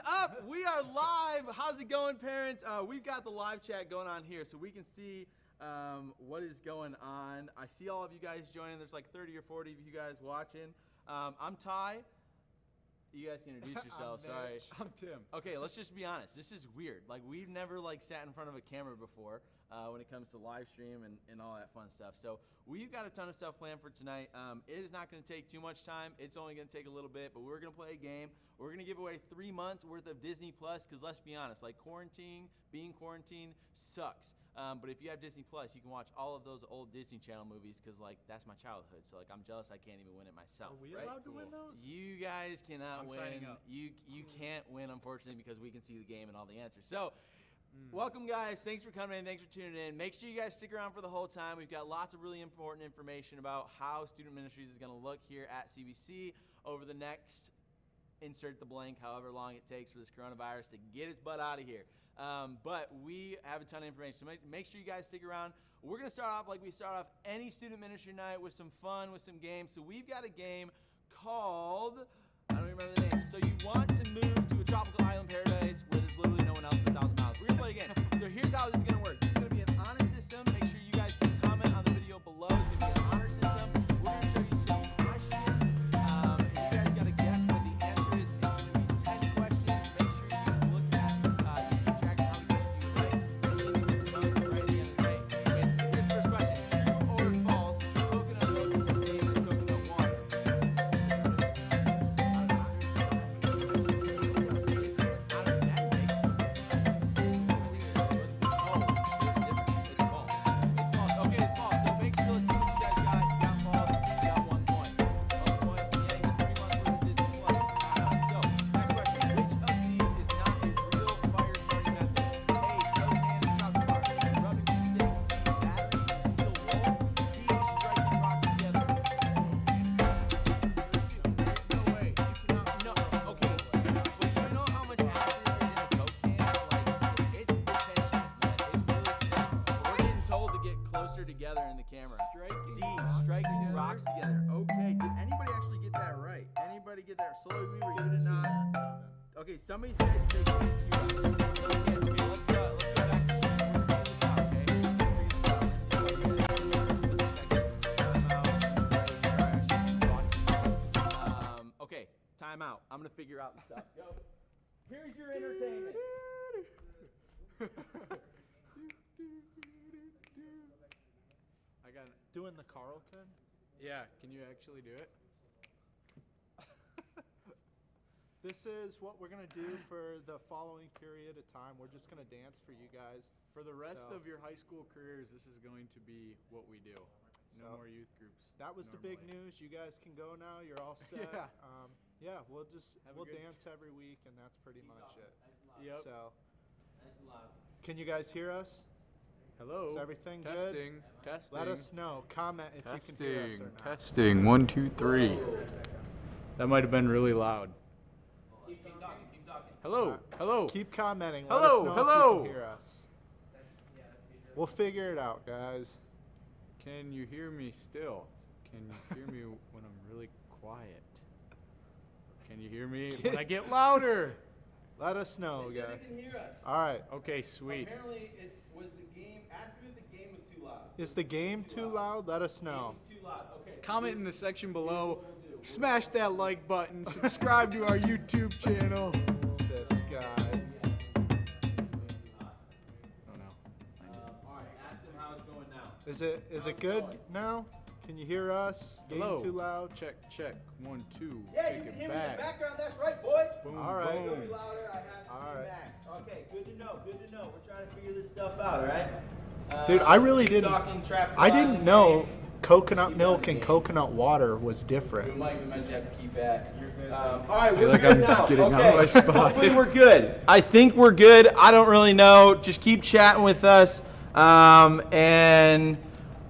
up? We are live. How's it going, parents? We've got the live chat going on here, so we can see what is going on. I see all of you guys joining. There's like 30 or 40 of you guys watching. I'm Ty. You guys can introduce yourselves. Sorry. I'm Tim. Okay, let's just be honest. This is weird. Like, we've never sat in front of a camera before when it comes to live stream and all that fun stuff. So we've got a ton of stuff planned for tonight. It is not going to take too much time. It's only going to take a little bit, but we're going to play a game. We're going to give away 3 months worth of Disney Plus because let's be honest, being quarantined sucks. But if you have Disney Plus, you can watch all of those old Disney Channel movies because, that's my childhood. So, I'm jealous I can't even win it myself. Are we right? allowed to win those? You guys cannot win. Signing up. You can't win, unfortunately, because we can see the game and all the answers. So, welcome, guys. Thanks for coming in. Thanks for tuning in. Make sure you guys stick around for the whole time. We've got lots of really important information about how Student Ministries is going to look here at CBC over the next insert the blank, however long it takes for this coronavirus to get its butt out of here. But we have a ton of information, so make sure you guys stick around. We're going to start off like we start off any student ministry night with some fun, with some games. So we've got a game called, I don't remember the name. So you want to move to a tropical island paradise where there's literally no one else but 1,000 miles. We're going to play a game. So here's how this is going to work. This is going to be an honor system. Make sure you guys can comment on the video below. It's going to be an honor system. We're going to show you some questions. And you guys got to guess what the answer is. It's going to be 10 questions. Make sure you look at, you keep track of how many questions you right. So you can see this right at the end of the day. Okay, so here's the first question. True or false, coconut milk is the same as coconut water? Together in the camera. Striking rocks together. Okay, did anybody actually get that right? Anybody get that? Slowly Weaver, you did not. Okay, somebody said they did. Okay, let's go back to okay, time out. I'm gonna figure out the stuff. Go. Here's your entertainment. Doing the Carlton? Yeah, can you actually do it? This is what we're going to do for the following period of time. We're just going to dance for you guys. For the rest of your high school careers, this is going to be what we do. No more youth groups. That was the big news. You guys can go now. You're all set. Yeah. We'll dance every week, and that's pretty much it. Yep. So, can you guys hear us? Hello. Is everything Testing. good? Testing. Let us know. Comment if you can hear us or not. Testing. 1, 2, 3. That might have been really loud. Keep talking. Hello. Hello. Keep commenting. Hello, Let us know hello. if you can hear us. We'll figure it out, guys. Can you hear me still? Can you hear me when I'm really quiet? Can you hear me when I get louder? Let us know, They said guys. they can hear us. All right. Okay, sweet. Apparently, was the game. Ask me if the game was too loud. Is the game too loud? Let us know. Too loud. Okay. So Comment in the section below. Smash that like button. Subscribe to our YouTube channel. This guy. Oh no. all right. Ask them how it's going now. Is it good now? Can you hear us? Game Hello. too loud? Check. 1, 2. Yeah, Take you can it hear me in back. the background. That's right, boy. Boom, All right. It's gonna boom. be louder. I have All to right. max. Okay. Good to know. We're trying to figure this stuff out. All right. Dude, I really keep didn't. talking, I didn't know coconut milk and coconut water was different. We might have to keep that. All right, feel we're like good I'm just now. getting Okay. out of my spot. Hopefully we're good. I think we're good. I don't really know. Just keep chatting with us. And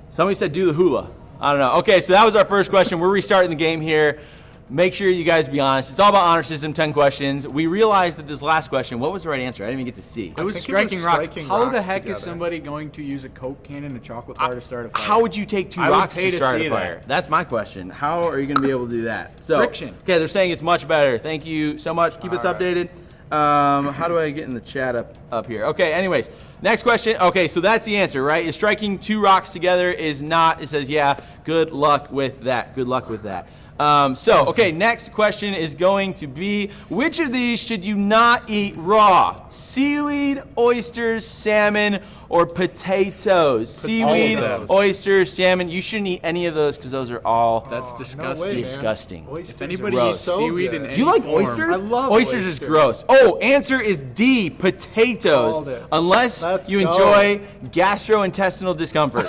somebody said do the hula. I don't know. Okay, so that was our first question. We're restarting the game here. Make sure you guys be honest. It's all about honor system, 10 questions. We realized that this last question, what was the right answer? I didn't even get to see. It was think striking rocks. striking How the rocks heck together. is somebody going to use a Coke can and a chocolate bar to start a fire? How would you take two I would rocks pay to to start see a fire? that. That's my question. How are you going to be able to do that? So, Friction. Okay, they're saying it's much better. Thank you so much. Keep us All right. updated. How do I get in the chat up here? Okay, anyways, next question. Okay, so that's the answer, right? Is striking 2 rocks together is not. It says, yeah, good luck with that. Good luck with that. Okay, next question is going to be, which of these should you not eat raw? Seaweed, oysters, salmon, or potatoes? Seaweed, oysters, salmon. You shouldn't eat any of those because those are all That's disgusting. disgusting. If anybody gross. eats seaweed in any You like form, oysters? I love oysters. Is gross. Oh, answer is D, potatoes. Called it. Unless Let's you go. enjoy gastrointestinal discomfort.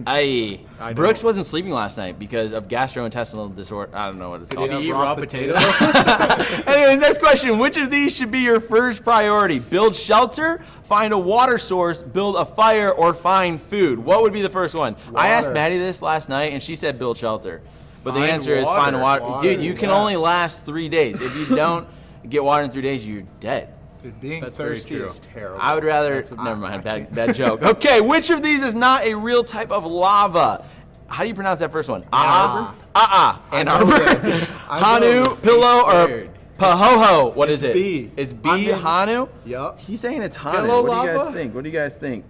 I Brooks don't. wasn't sleeping last night because of gastrointestinal disorder. I don't know what it's Did called. he eat raw raw potatoes? potatoes? Anyways, next question. Which of these should be your first priority? Build shelter, find a water source, build a fire, or find food? What would be the first one? I asked Water. Maddie this last night, and she said build shelter. But the Find answer is find water. water. Dude, you can yeah. only last 3 days. If you don't get water in 3 days, you're dead. Dude, being That's very thirsty true. is terrible. I would rather. That's a- Never mind. Bad joke. Okay, which of these is not a real type of lava? How do you pronounce that first one? Ah. Ann know Arbor. this. I know Hanu, this. Pillow, or scared. Pahoho? What is it? B. It's B. I'm in- Hanu. Yup. He's saying it's Hanu. Hello, What do you guys lava? think? What do you guys think?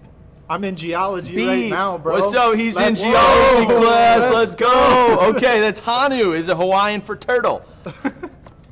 I'm in geology B. right now, bro. What's up? He's in Let's geology go. class. Let's go. Okay, that's Hanu. Is a Hawaiian for turtle.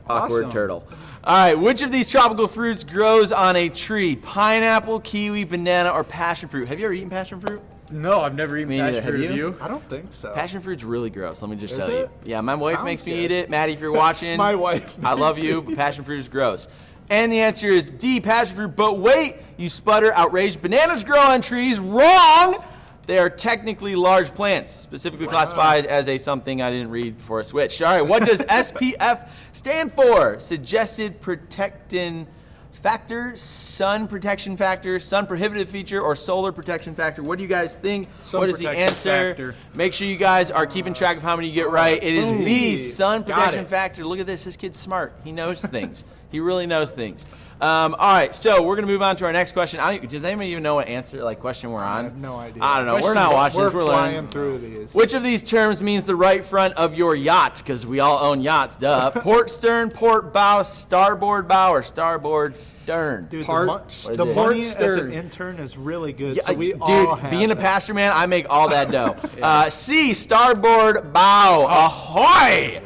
Awkward Awesome. turtle. All right, which of these tropical fruits grows on a tree? Pineapple, kiwi, banana, or passion fruit? Have you ever eaten passion fruit? No, I've never eaten Me neither. passion Have fruit. Have you? you? I don't think so. Passion fruit's really gross. Let me just Is tell you. it? Yeah, my wife Sounds makes me good. eat it. Maddie, if you're watching, My wife I love makes you, me but passion fruit is gross. And the answer is D, passion fruit. But wait, you sputter, outraged. Bananas grow on trees. Wrong. They are technically large plants, specifically classified as a something I didn't read before I switched. All right, what does SPF stand for? Suggested protectant factor, sun protection factor, sun prohibitive feature, or solar protection factor? What do you guys think? Sun What is the protection answer? factor. Make sure you guys are keeping track of how many you get right. It is B, Hey, sun got protection it. factor. Look at this. This kid's smart. He knows things. He really knows things. All right, so we're gonna move on to our next question. Does anybody even know what question we're on? I have no idea. I don't know. We're Question, not but watching We're this. We're flying learning. through these. Which of these terms means the right front of your yacht? Because we all own yachts, duh. Port stern, port bow, starboard bow, or starboard stern? Dude, Part- the it? money Port as an stern. intern is really good, Yeah, so we dude, all have being a that. pastor, man, I make all that dough. C, starboard bow. Ahoy!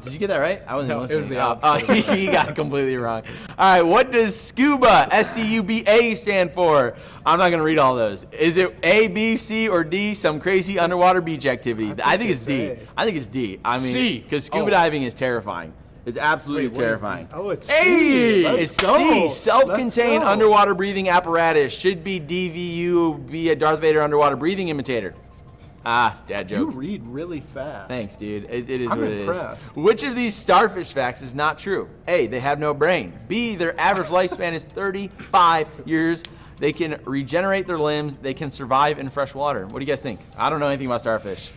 Did you get that right? I wasn't No, it listening. was the opposite. He got it completely wrong. All right, what does SCUBA, S-C-U-B-A, stand for? I'm not going to read all those. Is it A, B, C, or D, some crazy underwater beach activity? I think it's D. A. I think it's D. I mean, C. because scuba Oh. diving is terrifying. It's absolutely Wait, what is terrifying. Oh, it's Hey, C. Let's it's go. C. Self-contained Let's go. underwater breathing apparatus. Should be DVU, be a Darth Vader underwater breathing imitator. Ah, dad You joke. read really fast. Thanks, dude. It is I'm what it is. impressed. Which of these starfish facts is not true? A, they have no brain. B, their average lifespan is 35 years. They can regenerate their limbs. They can survive in fresh water. What do you guys think? I don't know anything about starfish,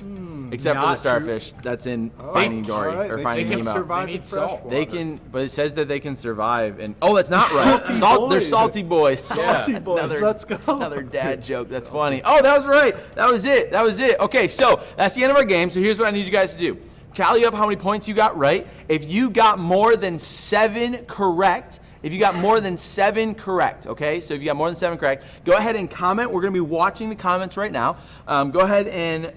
except for the not true. starfish that's in Oh, Finding Dory all right, or they Finding can Nemo. survive They in need fresh salt. water. They can, but it says that they can survive. And oh, that's not right. Salty They're boys. salty boys. Salty boys. Another- Let's go. Another dad joke. That's funny. Oh, that was right. That was it. That was it. Okay, so that's the end of our game. So here's what I need you guys to do. Tally up how many points you got right. If you got more than 7 correct, okay? So if you got more than 7 correct, go ahead and comment. We're going to be watching the comments right now. Go ahead and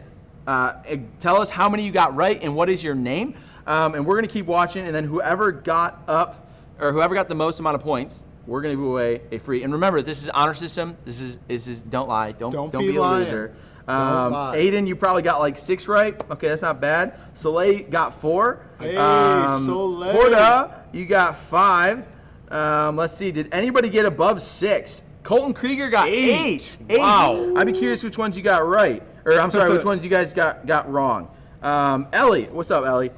tell us how many you got right and what is your name. And we're going to keep watching, and then whoever got the most amount of points, we're going to give away a free. And remember, this is honor system. This is don't lie. Don't be a lying. loser. Don't lie. Aiden, you probably got like 6 right. Okay, that's not bad. Soleil got 4. Hey, Soleil. Porta, you got 5. Let's see. Did anybody get above 6? Colton Krieger got 8. Wow. I'd be curious which ones you got right. Or I'm sorry, which ones you guys got wrong. Ellie, what's up, Ellie?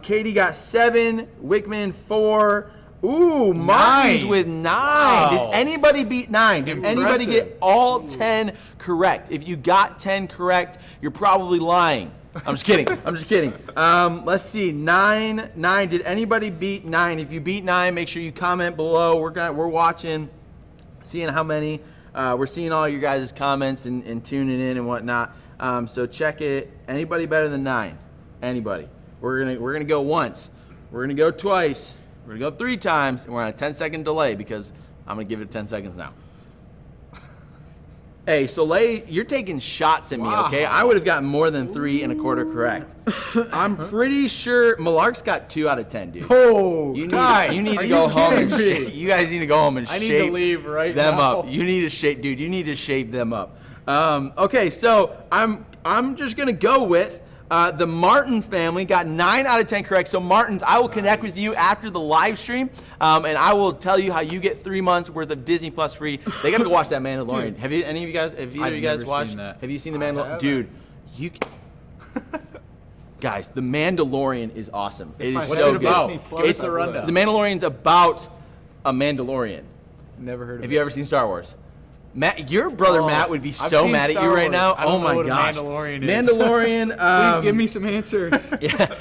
Katie got 7. Wickman 4. Ooh, Martin's 9. with 9. Wow. Did anybody beat 9? Did anybody Impressive. get all 10 correct? If you got 10 correct, you're probably lying. I'm just kidding. I'm just kidding. Let's see. 9. Did anybody beat 9? If you beat 9, make sure you comment below. We're watching, seeing how many. We're seeing all your guys' comments and tuning in and whatnot. So check it. Anybody better than 9? Anybody? We're gonna go once. We're gonna go twice. We're going to go 3 times, and we're on a 10-second delay because I'm going to give it 10 seconds now. Hey, Soleil, you're taking shots at me, okay? I would have gotten more than 3 1/4 correct. I'm pretty sure Malark's got 2 out of 10, dude. Oh, you need to go home and shape. You guys need to go home and I shape need to leave right them now. up. You need to shape, dude. You need to shape them up. Okay, so I'm just gonna go with the Martin family got 9 out of 10 correct. So Martins, I will connect with you after the live stream, and I will tell you how you get 3 months worth of Disney Plus free. They gotta go watch that Mandalorian. Dude, have either of you guys watched? Have you seen the Mandalorian? Dude, you. Guys, the Mandalorian is awesome. It is What's so it good. about? It's It's a rundown. The Mandalorian's about a Mandalorian. Never heard of it. Have you ever seen Star Wars? Matt, your brother Matt would be I've so seen mad at Star you right Wars. now. I don't Oh know my what a gosh. Mandalorian is. Mandalorian. Please give me some answers. Yeah.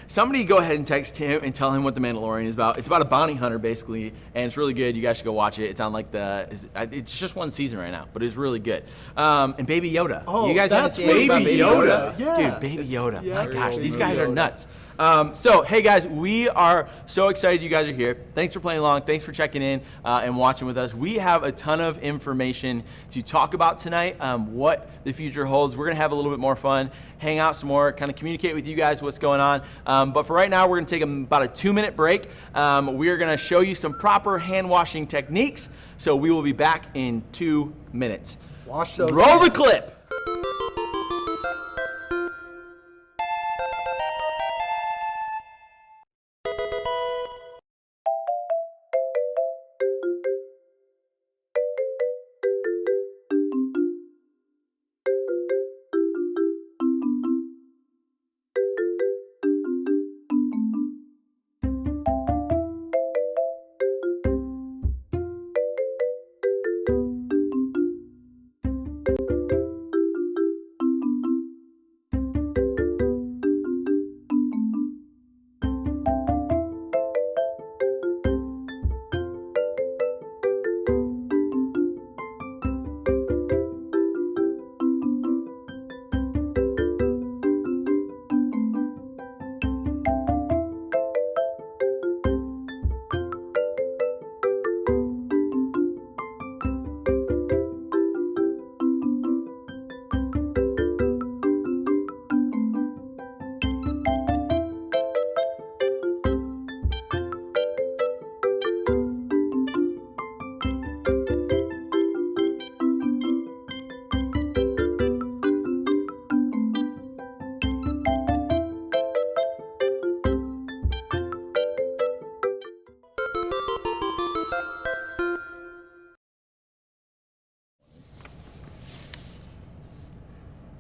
Somebody go ahead and text him and tell him what the Mandalorian is about. It's about a bounty hunter, basically, and it's really good. You guys should go watch it. It's on it's just 1 season right now, but it's really good. And Baby Yoda. Oh, you guys haven't that's seen anything about Baby Baby Yoda? Yoda. Yeah. Dude, Baby Yoda. yeah, My very gosh, old these movie guys are Yoda. nuts. So, hey guys, we are so excited you guys are here. Thanks for playing along. Thanks for checking in and watching with us. We have a ton of information to talk about tonight, what the future holds. We're going to have a little bit more fun, hang out some more, kind of communicate with you guys what's going on. But for right now, we're going to take about a 2-minute break. We're going to show you some proper hand washing techniques. So we will be back in 2 minutes. Wash those. Roll the clip.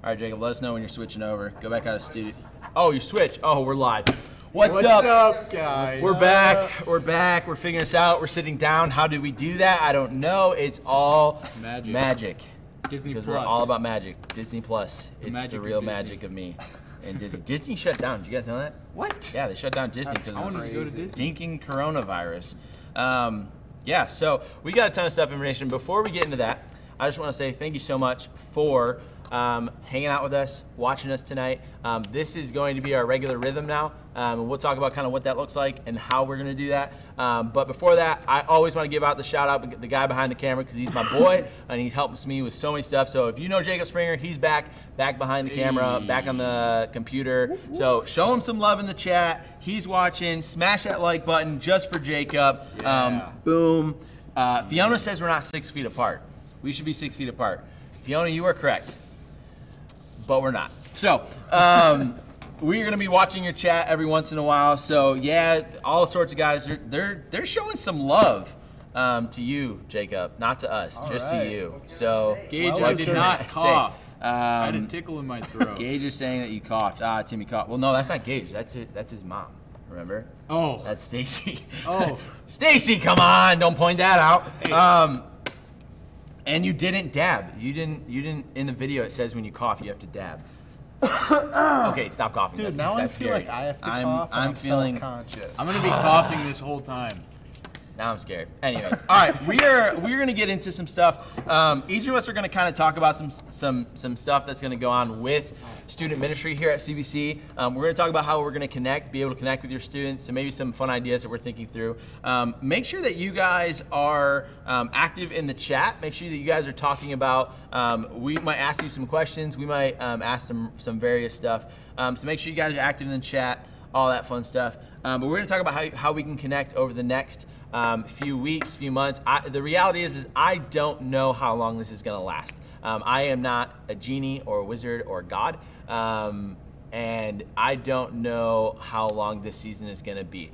All right, Jacob, let us know when you're switching over. Go back out of studio. Oh, you switched. Oh, we're live. What's up, guys? We're back. We're back. We're figuring this out. We're sitting down. How did we do that? I don't know. It's all magic. Disney Because Plus. we're all about magic. Disney Plus. It's magic the of real Disney. magic of me and Disney. Disney shut down. Did you guys know that? What? Yeah, they shut down Disney That's because I of wanted to go to the Disney. stinking coronavirus. Yeah, so we got a ton of stuff information. Before we get into that, I just want to say thank you so much for hanging out with us, watching us tonight. This is going to be our regular rhythm now. And we'll talk about kind of what that looks like and how we're going to do that. But before that, I always want to give out the shout out to the guy behind the camera because he's my boy and he helps me with so many stuff. So if you know Jacob Springer, he's back behind the camera, back on the computer. So show him some love in the chat. He's watching. Smash that like button just for Jacob. Yeah. Boom. Fiona says we're not 6 feet apart. We should be 6 feet apart. Fiona, you are correct. But we're not. So, we're gonna be watching your chat every once in a while. So yeah, all sorts of guys, they're showing some love to you, Jacob, not to us, just to you. So Gage, Well, I I did should not say, cough. I had a tickle in my throat. Gage is saying that you coughed. Timmy coughed. Well, no, that's not Gage. That's his mom. Remember? Oh. That's Stacy. Oh. Stacy, come on! Don't point that out. Hey. And you didn't dab. You didn't. In the video, it says when you cough, you have to dab. Okay, stop coughing. Dude, That's now that's I feel scary. like I have to I'm- cough. And I'm I'm feeling- self-conscious. I'm gonna be coughing this whole time. Now I'm scared. Anyways, all right, we're gonna get into some stuff. Each of us are gonna kind of talk about some stuff that's gonna go on with student ministry here at CBC. We're gonna talk about how we're gonna be able to connect with your students, and maybe some fun ideas that we're thinking through. Make sure that you guys are active in the chat. Make sure that you guys are talking about. We might ask you some questions. We might ask some various stuff. So make sure you guys are active in the chat. All that fun stuff. But we're gonna talk about how we can connect over the next few weeks, few months. The reality is I don't know how long this is going to last. I am not a genie or a wizard or God, and I don't know how long this season is going to be.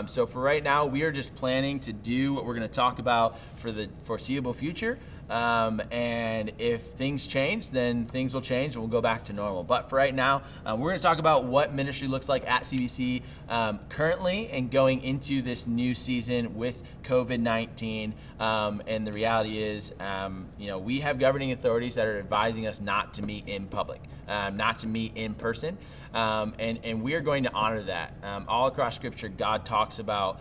So for right now, we are just planning to do what we're going to talk about for the foreseeable future. And if things change, then things will change and we'll go back to normal. But for right now, we're going to talk about what ministry looks like at CBC currently and going into this new season with COVID-19. And the reality is, we have governing authorities that are advising us not to meet in public, not to meet in person. And we are going to honor that. All across Scripture, God talks about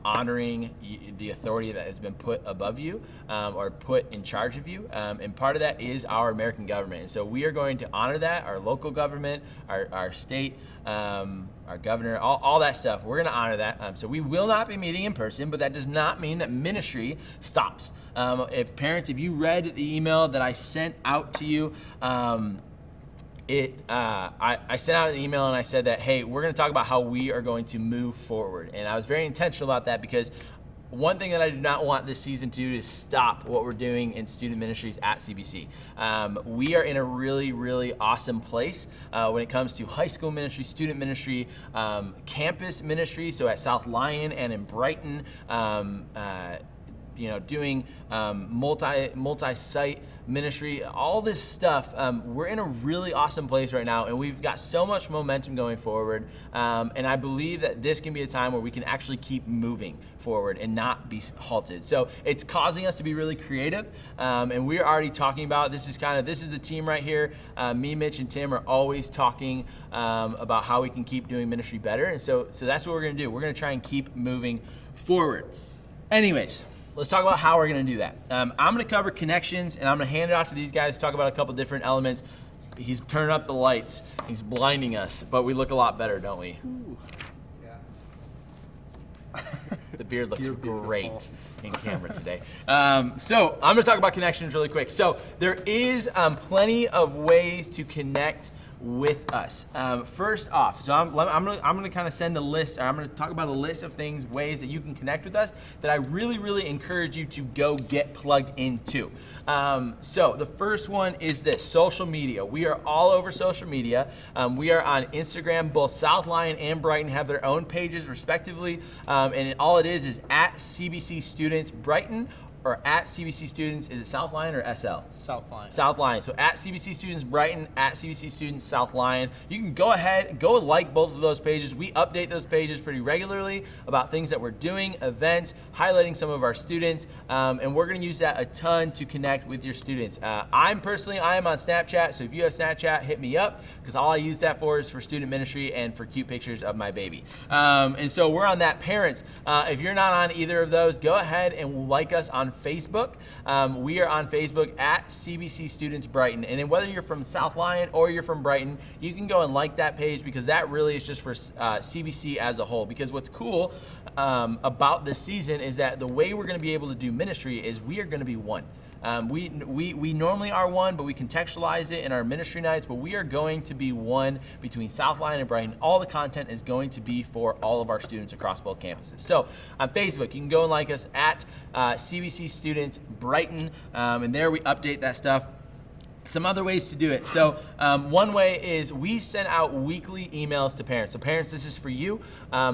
honoring the authority that has been put above you or put in charge of you. And part of that is our American government. And so we are going to honor that, our local government, our state, our governor, all that stuff. We're going to honor that. So we will not be meeting in person, but that does not mean that ministry stops. If you read the email that I sent out to you, I sent out an email and I said that, hey, we're going to talk about how we are going to move forward. And I was very intentional about that because one thing that I do not want this season to do is stop what we're doing in student ministries at CBC. We are in a really, really awesome place when it comes to high school ministry, student ministry, campus ministry. So at South Lyon and in Brighton, doing multi-site ministry, all this stuff. We're in a really awesome place right now, and we've got so much momentum going forward. And I believe that this can be a time where we can actually keep moving forward and not be halted. So it's causing us to be really creative, and we're already talking about this is the team right here. Me, Mitch, and Tim are always talking about how we can keep doing ministry better, and so that's what we're going to do. We're going to try and keep moving forward. Anyways, let's talk about how we're going to do that. I'm going to cover connections, and I'm going to hand it off to these guys to talk about a couple different elements. He's turning up the lights. He's blinding us, but we look a lot better, don't we? Ooh. Yeah. The beard looks great in camera today. So I'm going to talk about connections really quick. So there is plenty of ways to connect with us. First off, so I'm going to kind of send a list, or I'm going to talk about a list of ways that you can connect with us that I really, really encourage you to go get plugged into. So the first one is this, social media. We are all over social media. We are on Instagram. Both South Lyon and Brighton have their own pages respectively. And all it is at CBC Students Brighton, or at CBC Students, is it South Lyon or SL? South Lyon. South Lyon. So at CBC Students Brighton, at CBC Students South Lyon. You can go ahead, go like both of those pages. We update those pages pretty regularly about things that we're doing, events, highlighting some of our students, and we're going to use that a ton to connect with your students. I am on Snapchat, so if you have Snapchat, hit me up, because all I use that for is for student ministry and for cute pictures of my baby. And so we're on that. Parents, if you're not on either of those, go ahead and like us on Facebook. We are on Facebook at CBC Students Brighton. And then whether you're from South Lyon or you're from Brighton, you can go and like that page, because that really is just for CBC as a whole. Because what's cool about this season is that the way we're going to be able to do ministry is we are going to be one. We normally are one, but we contextualize it in our ministry nights, but we are going to be one between South Lyon and Brighton. All the content is going to be for all of our students across both campuses. So on Facebook, you can go and like us at CBC Students Brighton, and there we update that stuff. Some other ways to do it. So one way is we send out weekly emails to parents. So parents, this is for you.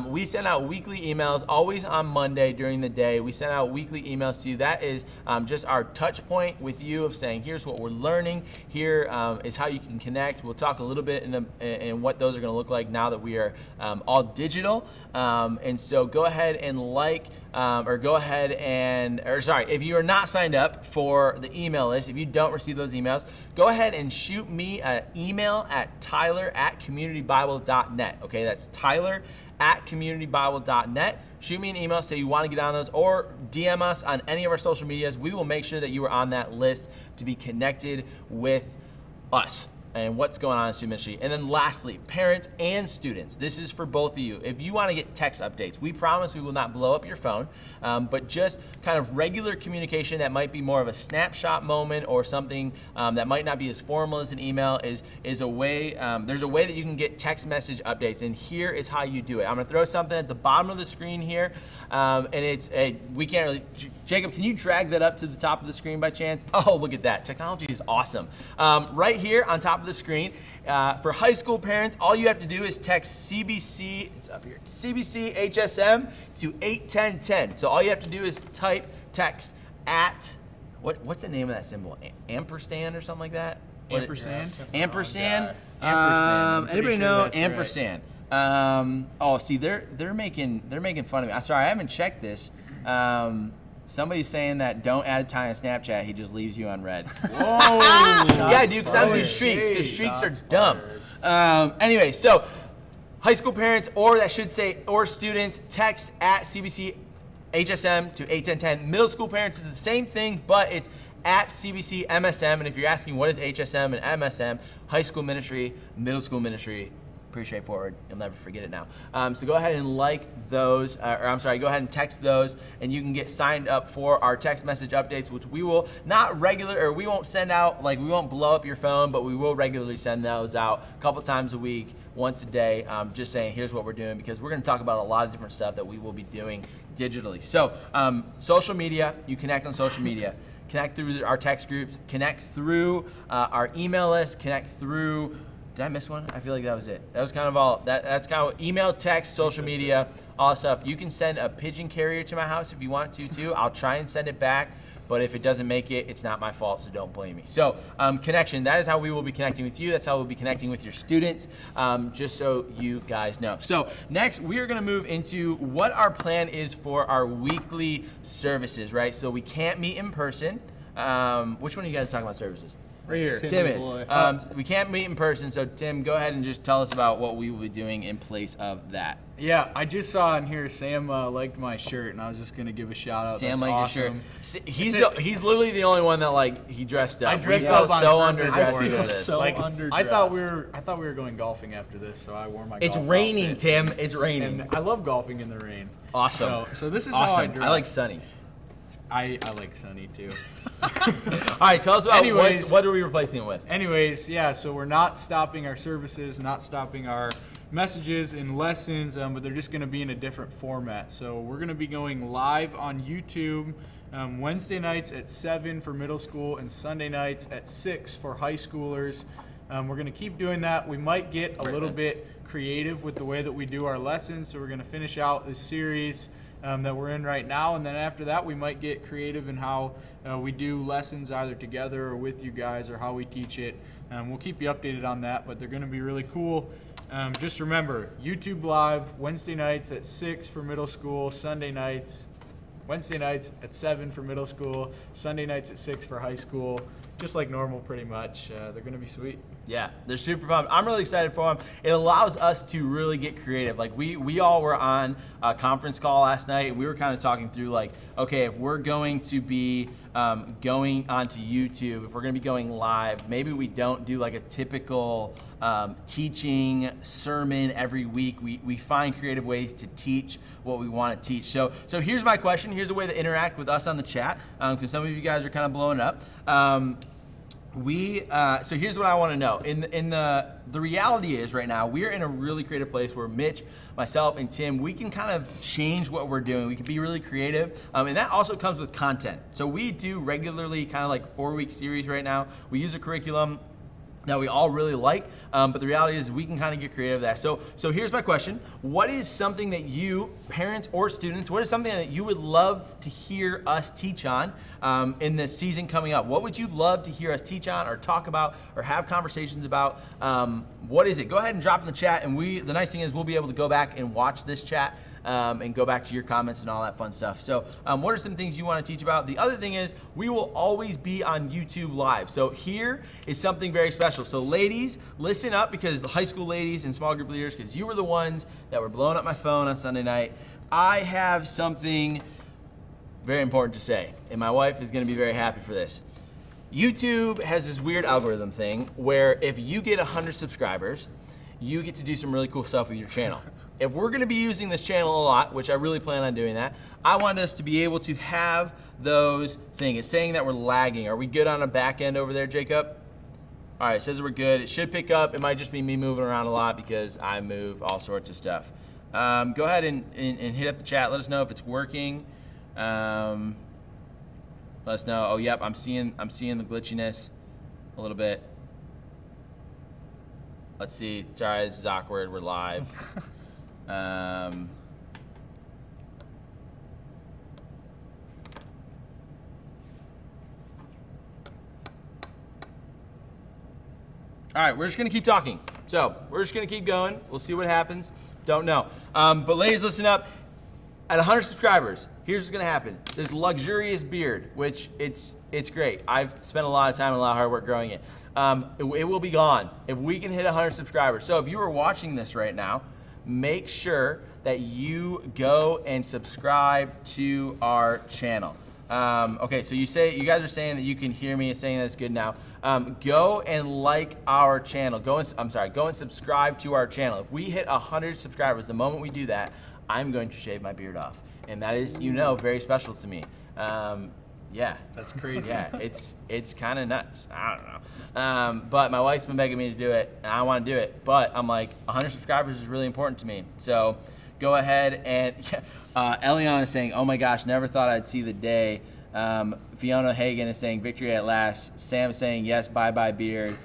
We send out weekly emails always on Monday during the day. We send out weekly emails to you. That is just our touch point with you of saying, here's what we're learning. Here is how you can connect. We'll talk a little bit in what those are going to look like now that we are all digital. And so go ahead and like or go ahead if you are not signed up for the email list, if you don't receive those emails, go ahead and shoot me an email at tyler@communitybible.net. Okay, that's tyler@communitybible.net. Shoot me an email, say you want to get on those, or DM us on any of our social medias. We will make sure that you are on that list to be connected with us and what's going on in student ministry. And then lastly, parents and students, this is for both of you. If you want to get text updates, we promise we will not blow up your phone, but just kind of regular communication that might be more of a snapshot moment or something that might not be as formal as an email is a way, there's a way that you can get text message updates, and here is how you do it. I'm gonna throw something at the bottom of the screen here, and it's we can't really, Jacob, can you drag that up to the top of the screen by chance? Oh, look at that, technology is awesome. Right here on top of the screen, for high school parents, all you have to do is text CBC, it's up here, CBC HSM to 81010. So all you have to do is text at, what's the name of that symbol? Ampersand or something like that? Ampersand? Ampersand? Ampersand. Anybody Sure know that's ampersand? Oh, see, they're making fun of me. I'm sorry, I haven't checked this. Somebody's saying that don't add Ty on Snapchat. He just leaves you on red. Whoa! Yeah, dude, because I don't do streaks, because streaks are dumb. Anyway, so high school parents, or that should say, or students, text at CBC HSM to 81010. Middle school parents is the same thing, but it's at CBC MSM. And if you're asking what is HSM and MSM, high school ministry, middle school ministry, pretty straightforward. You'll never forget it now. So go ahead and like those, go ahead and text those, and you can get signed up for our text message updates, which we will we won't send out, like we won't blow up your phone, but we will regularly send those out a couple times a week, once a day, just saying here's what we're doing, because we're gonna talk about a lot of different stuff that we will be doing digitally. So social media, you connect on social media, connect through our text groups, connect through our email list, connect through, did I miss one? I feel like that was it. That was kind of all, that's kind of email, text, social media, all that stuff. You can send a pigeon carrier to my house if you want to too. I'll try and send it back, but if it doesn't make it, it's not my fault, so don't blame me. So connection, that is how we will be connecting with you. That's how we'll be connecting with your students, just so you guys know. So next, we are gonna move into what our plan is for our weekly services, right? So we can't meet in person. Which one of you guys are talking about services? Right here. Tim is. We can't meet in person, so Tim, go ahead and just tell us about what we will be doing in place of that. Yeah, I just saw in here Sam liked my shirt, and I was just gonna give a shout out. Sam That's liked awesome. your shirt. He's literally the only one that he dressed up. I dressed We up felt on so purpose underdressed for for this. this. So I underdressed. thought we were going golfing after this, so I wore my. It's golf raining, outfit. Tim. It's raining. And I love golfing in the rain. Awesome. So this is how I Awesome. dress. I like sunny. I like sunny too. All right, tell us about Anyways. what are we replacing it with? Anyways, yeah, so we're not stopping our services, not stopping our messages and lessons, but they're just going to be in a different format. So we're going to be going live on YouTube Wednesday nights at 7 for middle school and Sunday nights at 6 for high schoolers. We're going to keep doing that. We might get a little bit creative with the way that we do our lessons, so we're going to finish out this series that we're in right now, and then after that we might get creative in how we do lessons either together or with you guys, or how we teach it. We'll keep you updated on that, but they're going to be really cool. Just remember, YouTube Live Wednesday nights at 6 for middle school, Wednesday nights at 7 for middle school, Sunday nights at 6 for high school, just like normal pretty much. They're going to be sweet. Yeah, they're super pumped. I'm really excited for them. It allows us to really get creative. Like we all were on a conference call last night, and we were kind of talking through okay, if we're going to be going onto YouTube, if we're going to be going live, maybe we don't do a typical teaching sermon every week. We find creative ways to teach what we want to teach. So here's my question. Here's a way to interact with us on the chat, because some of you guys are kind of blowing up. So here's what I want to know. The reality is right now we're in a really creative place where Mitch, myself, and Tim, we can kind of change what we're doing. We can be really creative, and that also comes with content. So we do regularly kind of 4-week series right now. We use a curriculum that we all really like, but the reality is we can kind of get creative with that. So here's my question. What is something that you, parents or students, what is something that you would love to hear us teach on in the season coming up? What would you love to hear us teach on or talk about or have conversations about? What is it? Go ahead and drop in the chat, and the nice thing is we'll be able to go back and watch this chat and go back to your comments and all that fun stuff. So what are some things you want to teach about? The other thing is we will always be on YouTube Live. So here is something very special. So ladies, listen up, because the high school ladies and small group leaders, because you were the ones that were blowing up my phone on Sunday night, I have something very important to say, and my wife is going to be very happy for this. YouTube has this weird algorithm thing where if you get 100 subscribers, you get to do some really cool stuff with your channel. If we're going to be using this channel a lot, which I really plan on doing that, I want us to be able to have those things. It's saying that we're lagging. Are we good on a back end over there, Jacob? All right, it says we're good. It should pick up. It might just be me moving around a lot because I move all sorts of stuff. Go ahead and hit up the chat. Let us know if it's working. Let us know. Oh, yep, I'm seeing the glitchiness a little bit. Let's see. Sorry, this is awkward. We're live. All right, we're just gonna keep talking. So we're just gonna keep going. We'll see what happens. Don't know. But ladies, listen up. At 100 subscribers, here's what's gonna happen. This luxurious beard, which it's great. I've spent a lot of time and a lot of hard work growing it. It will be gone if we can hit 100 subscribers. So if you are watching this right now, make sure that you go and subscribe to our channel. Okay, so you guys are saying that you can hear me, saying that's good now. Go and like our channel. Go and subscribe to our channel. If we hit 100 subscribers, the moment we do that, I'm going to shave my beard off, and that is, very special to me. Yeah, That's crazy. yeah, it's kind of nuts. I don't know. But my wife's been begging me to do it, and I want to do it. But I'm like, 100 subscribers is really important to me. So go ahead and, Eliana is saying, oh my gosh, never thought I'd see the day. Fiona Hagen is saying, victory at last. Sam is saying, yes, bye-bye beard.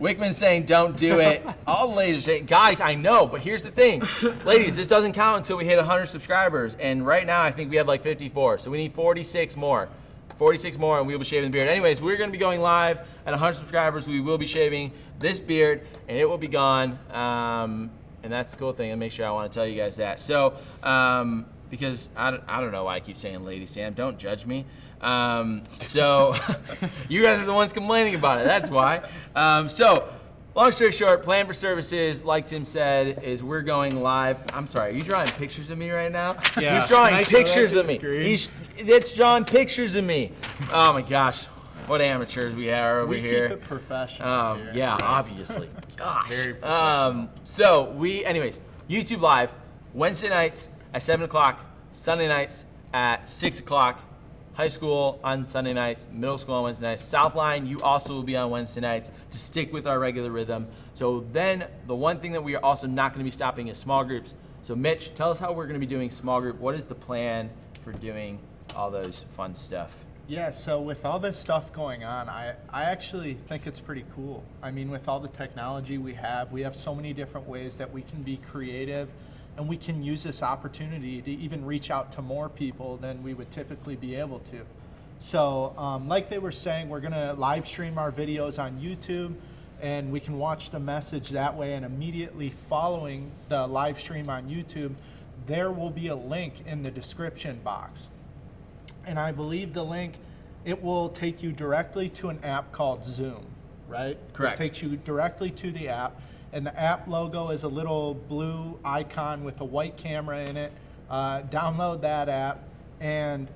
Wickman's saying, don't do it. All the ladies are saying, guys, I know, but here's the thing. Ladies, this doesn't count until we hit 100 subscribers. And right now, I think we have like 54. So we need 46 more. 46 more, and we'll be shaving the beard. Anyways, we're going to be going live at 100 subscribers. We will be shaving this beard, and it will be gone. And that's the cool thing. And make sure I want to tell you guys that. So, because I don't know why I keep saying lady Sam. Don't judge me. So you guys are the ones complaining about it. That's why. So long story short, plan for services, like Tim said, is we're going live. I'm sorry, are you drawing pictures of me right now? Yeah. He's drawing Can I show pictures that of to me. the screen? It's drawing pictures of me. Oh my gosh. What amateurs we are over We here. keep it professional here. Yeah, obviously. Gosh. Very Anyways, YouTube Live, Wednesday nights at 7 o'clock, Sunday nights at 6 o'clock, high school on Sunday nights, middle school on Wednesday nights. Southline, you also will be on Wednesday nights to stick with our regular rhythm. So then the one thing that we are also not going to be stopping is small groups. So Mitch, tell us how we're going to be doing small group. What is the plan for doing all those fun stuff? Yeah, so with all this stuff going on, I actually think it's pretty cool. I mean, with all the technology we have so many different ways that we can be creative, and we can use this opportunity to even reach out to more people than we would typically be able to. So like they were saying, we're gonna live stream our videos on YouTube, and we can watch the message that way, and immediately following the live stream on YouTube, there will be a link in the description box. And I believe the link, it will take you directly to an app called Zoom, right? Correct. It takes you directly to the app, and the app logo is a little blue icon with a white camera in it. Download that app, and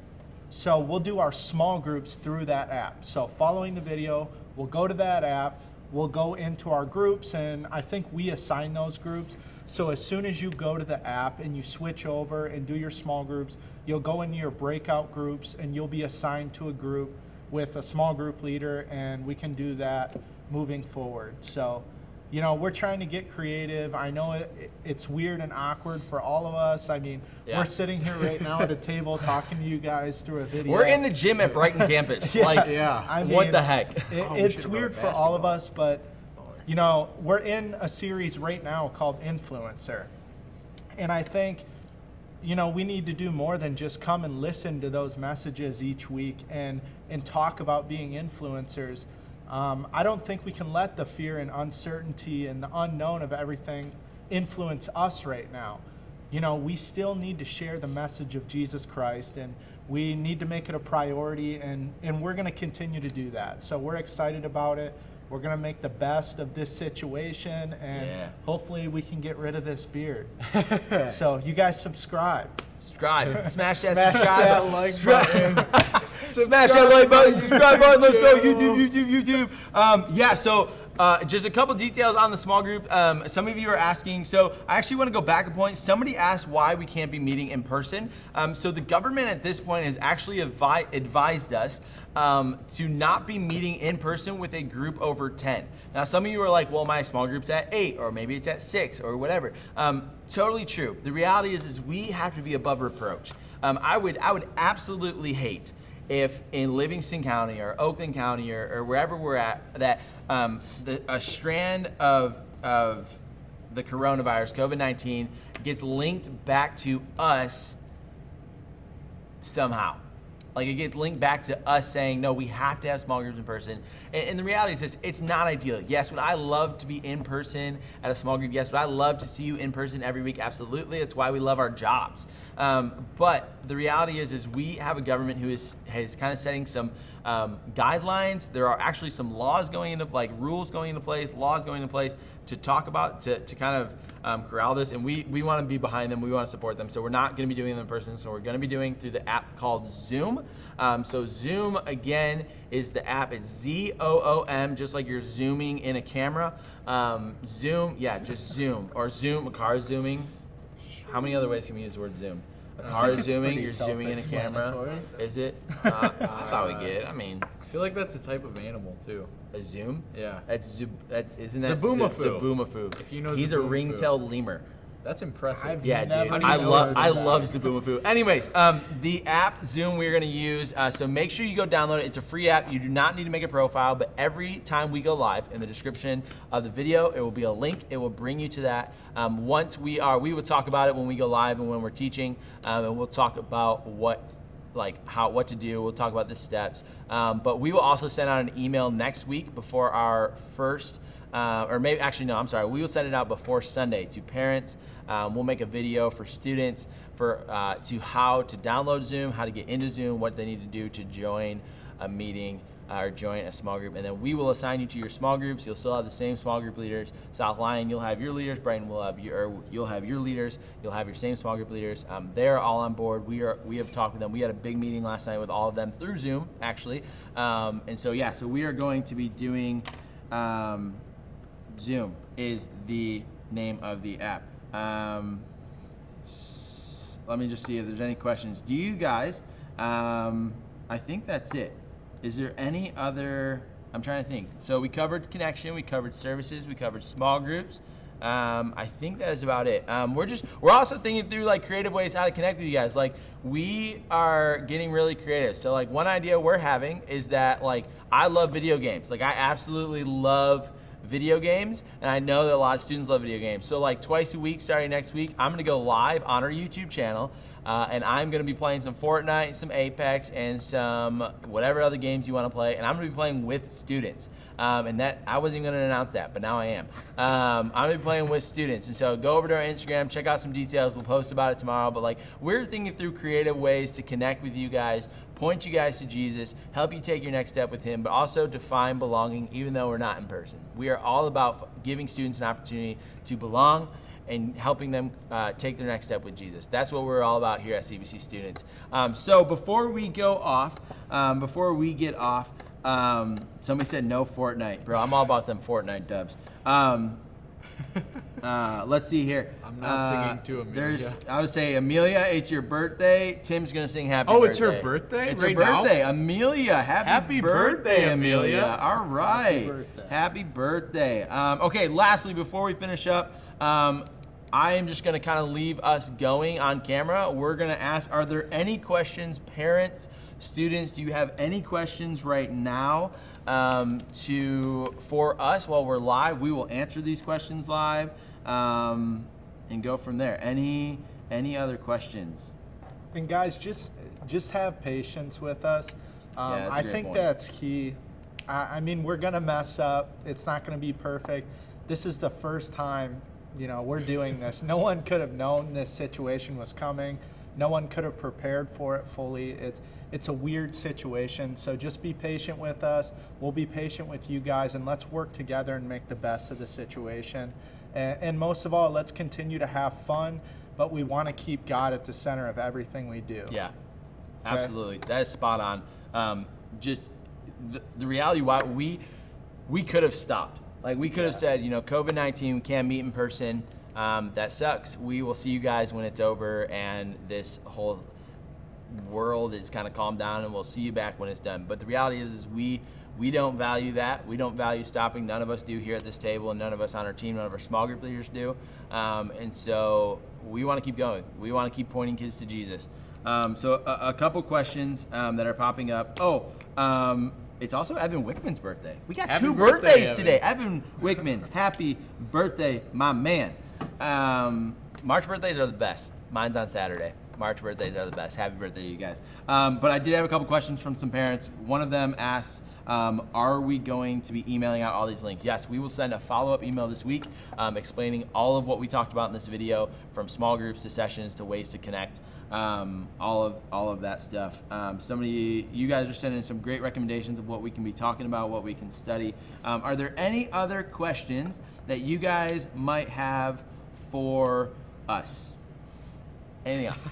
so we'll do our small groups through that app. So following the video, we'll go to that app, we'll go into our groups, and I think we assign those groups. So as soon as you go to the app and you switch over and do your small groups, you'll go into your breakout groups and you'll be assigned to a group with a small group leader, and we can do that moving forward. So, we're trying to get creative. I know it's weird and awkward for all of us. I mean, Yeah. We're sitting here right now at a table talking to you guys through a video. We're in the gym at Brighton campus. I mean, What the heck? It's weird for all of us, but we're in a series right now called Influencer. And I think, we need to do more than just come and listen to those messages each week and talk about being influencers. I don't think we can let the fear and uncertainty and the unknown of everything influence us right now. we still need to share the message of Jesus Christ, and we need to make it a priority, and we're going to continue to do that. So we're excited about it. We're going to make the best of this situation, and hopefully we can get rid of this beard. So you guys subscribe. Smash that like button. Smash that like button, subscribe button. Let's go, YouTube. So just a couple details on the small group. Some of you are asking, so I actually want to go back a point. Somebody asked why we can't be meeting in person. So the government at this point has actually advised us to not be meeting in person with a group over 10. Now, some of you are like, well, my small group's at 8, or maybe it's at 6, or whatever. Totally true. The reality is we have to be above reproach. I would absolutely hate if in Livingston County or Oakland County or wherever we're at, that a strand of the coronavirus, COVID-19, gets linked back to us somehow. Like it gets linked back to us saying, no, we have to have small groups in person. And the reality is this, it's not ideal. Yes, would I love to be in person at a small group? Yes, would I love to see you in person every week? Absolutely. That's why we love our jobs. But the reality is we have a government who is kind of setting some guidelines. There are actually some laws going into, like rules going into place, laws going into place to talk about, to kind of corral this, and we want to be behind them. We want to support them. So we're not going to be doing them in person. So we're going to be doing through the app called Zoom. So Zoom, again, is the app. It's ZOOM, just like you're zooming in a camera. Zoom, just Zoom. Or Zoom, a car is zooming. How many other ways can we use the word Zoom? A car is zooming, you're zooming in a camera. Is it? I thought we did. I mean, I feel like that's a type of animal too. A zoom? Yeah. Isn't that Zaboomafoo. Zaboomafoo. If you know He's a Zaboomafoo. ring-tailed lemur. That's impressive. Yeah, dude. I love Zaboomafoo. Anyways, the app Zoom we're gonna use. So make sure you go download it. It's a free app. You do not need to make a profile, but every time we go live, in the description of the video, it will be a link. It will bring you to that. We will talk about it when we go live and when we're teaching, and we'll talk about what to do. We'll talk about the steps. But we will also send out an email next week before our first. We will send it out before Sunday to parents. We'll make a video for students to how to download Zoom, how to get into Zoom, what they need to do to join a meeting or join a small group. And then we will assign you to your small groups. You'll still have the same small group leaders. South Lyon, you'll have your leaders. Brighton you'll have your leaders. You'll have your same small group leaders. They're all on board. We have talked with them. We had a big meeting last night with all of them through Zoom, actually. So we are going to be doing. Zoom is the name of the app. Let me just see if there's any questions. Do you guys, I think that's it. Is there any other, I'm trying to think. So we covered connection, we covered services, we covered small groups. I think that is about it. We're also thinking through like creative ways how to connect with you guys. Like we are getting really creative. So like one idea we're having is that like I love video games. Like I absolutely love video games, and I know that a lot of students love video games. So like twice a week starting next week, I'm gonna go live on our YouTube channel, and I'm gonna be playing some Fortnite, some Apex, and some whatever other games you wanna play, and I'm gonna be playing with students. And that I wasn't even gonna announce that, but now I am. I'm gonna be playing with students, and so go over to our Instagram, check out some details. We'll post about it tomorrow, but like we're thinking through creative ways to connect with you guys, point you guys to Jesus, help you take your next step with him, but also to find belonging even though we're not in person. We are all about giving students an opportunity to belong and helping them take their next step with Jesus. That's what we're all about here at CBC Students. So before we get off, somebody said no Fortnite. Bro, I'm all about them Fortnite dubs. Let's see here. I'm not singing to Amelia. I would say, Amelia, it's your birthday. Tim's going to sing happy birthday. Oh, it's her birthday? It's her birthday. Amelia, happy birthday, Amelia. All right. Happy birthday. Okay, lastly, before we finish up, I am just going to kind of leave us going on camera. We're going to ask, are there any questions, parents, students? Do you have any questions right now for us while we're live? We will answer these questions live and go from there. Any other questions? And guys, just have patience with us. I think that's key. I mean, we're gonna mess up. It's not gonna be perfect. This is the first time you know, we're doing this. No one could have known this situation was coming. No one could have prepared for it fully. It's a weird situation, so just be patient with us. We'll be patient with you guys, and let's work together and make the best of the situation. And most of all, let's continue to have fun, but we want to keep God at the center of everything we do. Yeah, absolutely. That is spot on. Just the reality why we could have stopped. Like, we could have said, you know, COVID-19, we can't meet in person. That sucks. We will see you guys when it's over and this whole world is kind of calmed down, and we'll see you back when it's done. But the reality is we don't value that. We don't value stopping. None of us do here at this table, and none of us on our team, none of our small group leaders do. And so we want to keep going. We want to keep pointing kids to Jesus. So a couple questions that are popping up. It's also Evan Wickman's birthday. We got Happy two birthday, birthdays Evan. today. Evan Wickman, happy birthday, my man. March birthdays are the best. Mine's on Saturday. March birthdays are the best. Happy birthday to you guys. But I did have a couple questions from some parents. One of them asked, are we going to be emailing out all these links? Yes, we will send a follow-up email this week explaining all of what we talked about in this video, from small groups to sessions to ways to connect, all of that stuff. You guys are sending some great recommendations of what we can be talking about, what we can study. Are there any other questions that you guys might have for us? Anything else?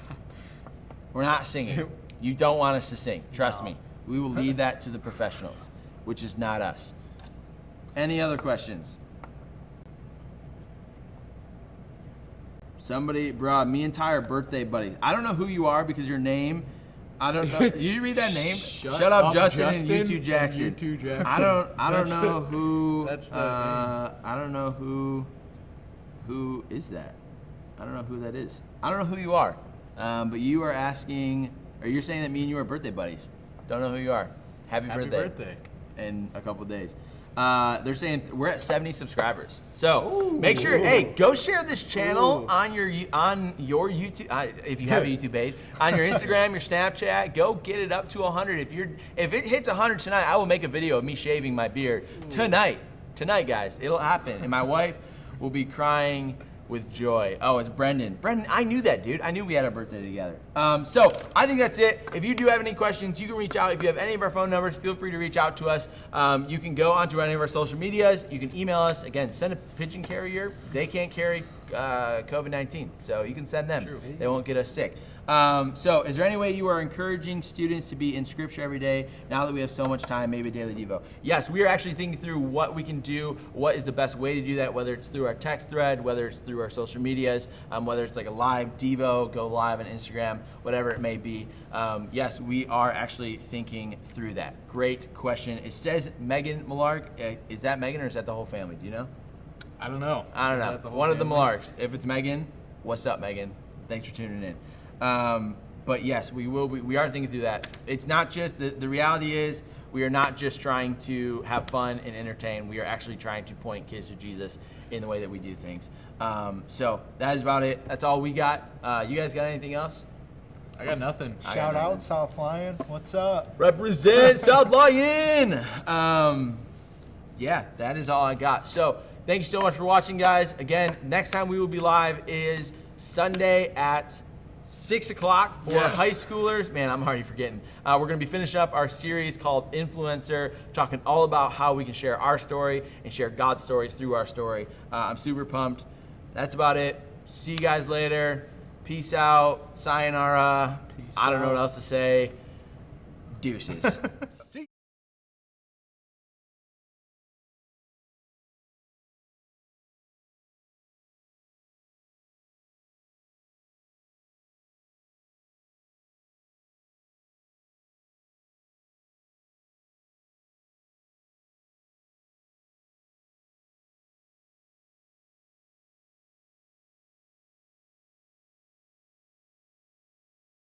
We're not singing. You don't want us to sing. Trust me. We will leave that to the professionals, which is not us. Any other questions? Somebody brought me and Ty are birthday buddies. I don't know who you are because your name, I don't know. Did you read that name? Shut up, Justin and U2 Jackson. U2 Jackson. I don't know who. That's the name. I don't know who is that. I don't know who that is. I don't know who you are. But you are asking, or you're saying that me and you are birthday buddies. Don't know who you are. Happy birthday. In a couple days. They're saying we're at 70 subscribers. So make sure, hey, go share this channel on your YouTube, if you have a YouTube page, on your Instagram, your Snapchat. Go get it up to 100. If it hits 100 tonight, I will make a video of me shaving my beard tonight, guys. It'll happen, and my wife will be crying with joy. Oh, it's Brendan. Brendan, I knew that, dude. I knew we had our birthday together. So I think that's it. If you do have any questions, you can reach out. If you have any of our phone numbers, feel free to reach out to us. You can go onto any of our social medias. You can email us. Again, send a pigeon carrier. They can't carry COVID-19, so you can send them. True. They won't get us sick. So is there any way you are encouraging students to be in Scripture every day now that we have so much time, maybe a daily Devo? Yes, we are actually thinking through what we can do, what is the best way to do that, whether it's through our text thread, whether it's through our social medias, whether it's like a live Devo, go live on Instagram, whatever it may be. Yes, we are actually thinking through that. Great question. It says Megan Millark. Is that Megan or is that the whole family? Do you know? I don't know. I don't know. One of the Millarks. If it's Megan, what's up, Megan? Thanks for tuning in. But yes, we are thinking through that. It's not just, the reality is we are not just trying to have fun and entertain. We are actually trying to point kids to Jesus in the way that we do things. So that is about it. That's all we got. You guys got anything else? I got nothing. Shout out South Lyon. What's up? Represent South Lyon. Yeah, that is all I got. So thank you so much for watching, guys. Again, next time we will be live is Sunday at 6 o'clock for high schoolers. Man, I'm already forgetting. We're going to be finishing up our series called Influencer, talking all about how we can share our story and share God's story through our story. I'm super pumped. That's about it. See you guys later. Peace out. Sayonara. I don't know what else to say. Deuces. See